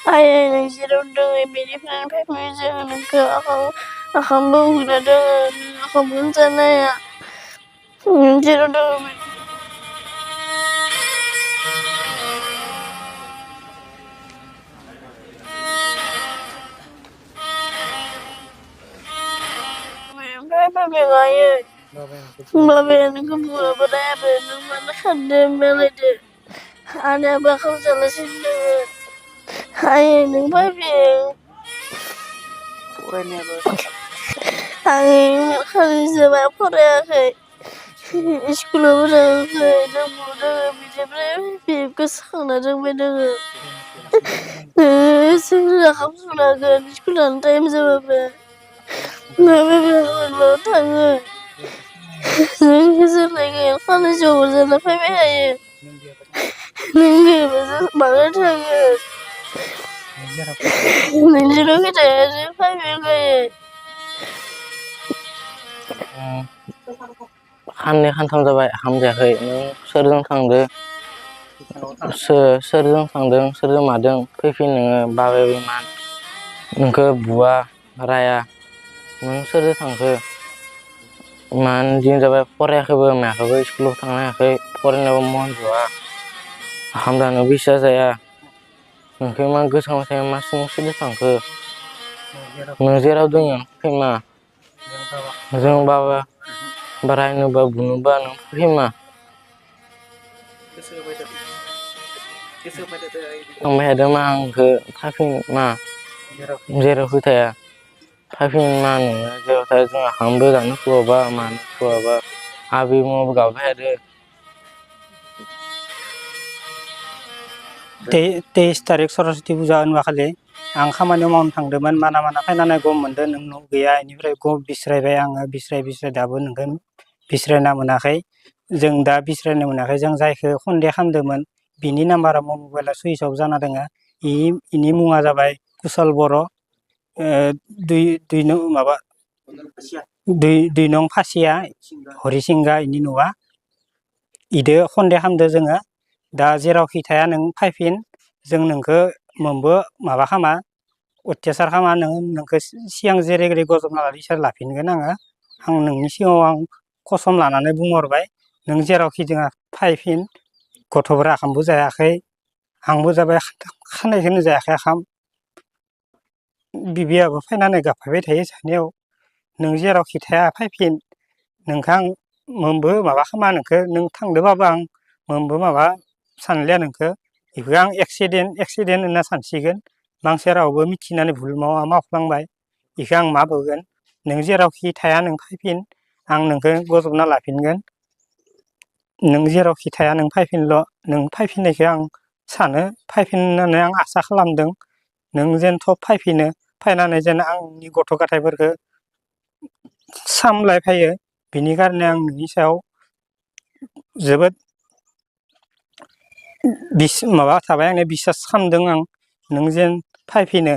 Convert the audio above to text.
आयै नों जेराव दोङो बेनिफ्रायनो फैफिनो जोङो नोंखौ आखाम बौग्रा दोङो नों आखामखौनो जानो हाया नों जेराव दोङो बेनिफ्राय फैफिन आयै बाबाया नोंखौ बुङाबो रायाबो नों मानो खारदो मालायदो आदायाबो आखाम जालासिनो दोङो आयै नों फैफिन आं खालिसोबा फरायाखै स्कुलावबो थाङाखै जोंबो दोङो बिनिफ्राय गोसोखांना रोंबाय दोङो जों आखाम सुनांगोन स्कुल थांनो टाइम जाबाबो माबायाव थाङो जों गोजोननाय गैया कलेजाव जाना फैबाय थायो नों गैयाबा माला थाङो नों जेरावखि थाया जों फैबाय गायो खाननै खानथाम जाबाय हामजायाखै नों सोरजों थांदो सोरजों थांदों सोरजों मादों फैफिन नोङो बाबायाबो इमान नोंखौ बुवा राया नों सोरजों थांखो इमान दिन जाबाय फरायाखैबो मायाखैबो स्कुलाव थांनो हायाखै फरायनायावबो मन ज'आ ओंखाम जानोबो इस्सा जाया नोंखौ इमान गोसोखांबाय थायो मा सोरजों थांखो नों जेराव दोङो फैमा जों बाबा रायनोबा बुनोबा नों फैमा थांबाय थादों मा आंखौ फैफिन मा जेरावखि थाया फैफिन मा नोङो जेराव थाया जों ओंखामबो जानो सुखुआबा मानो सुखुआबा आबै मोनाबो गाबबाय थादो 23 तारिख सरस्वती पुजा होनबाखालि आं खामानियाव मावनो थांदोंमोन माना फैनानै गम मोनदों नों न' गैया बेनिफ्राय गम बिस्रायबाय आङो बिस्राय दाबो नोंखौ बिस्रायना मोनाखै जों दा बिस्रायनो मोनाखै जों जायखौ खनदे खालामदोंमोन बिनि नाम्बारा मबाइला सुइस अफ जाना दङ इनि मुङा जाबाय कुशल बर' दुइ नं फासिया हरिसिंगा इनि न'आ इदो खनदे खालामदो जोङो दा जेरावखि थाया नों फैफिन जों नोंखौ मोनबो माबा खामा अत्यासार खामा नोंखौ सिगां जेरै गजबना लादों इसोर लाफिनगोन आं नोंनि सिगाङाव आं कसम लानानै बुंहरबाय नों जेरावखि जोंहा फैफिन गथ'फोरा ओंखामबो जायाखै आंबो जाबाय खानायखौनो जायाखै ओंखाम बिबियाबो फैनानै गाबफैबाय थायो सानियाव नों जेरावखि थाया फैफिन नोंखौ आं मोनबो माबा खामा नोंखौ नों थांदोंबाबो आं मोनबो माबा सानलिया नोंखौ बेखौ आं एक्सिडेन्ट होनना सानसिगोन मानसिया रावबो मिथिनानै भुल मावफ्लांबाय बेखौ आं मा बुंगोन नों जेरावखि थाया नों फैफिन आं नोंखौ गजबना लाफिनगोन नों जेरावखि थाया नों फैफिनल' नों फैफिननायखौ आं सानो फैफिन होननानै आं आसा खालामदों नों जेन थब फैफिनो फैनानै जेन आंनि गथ' गथायफोरखौ सामलायफैयो बिनि खार'नै आं नोंनि सायाव जोबोद माबा थाबाय आंनि बिसास खालामदों आं नों जेन फैफिनो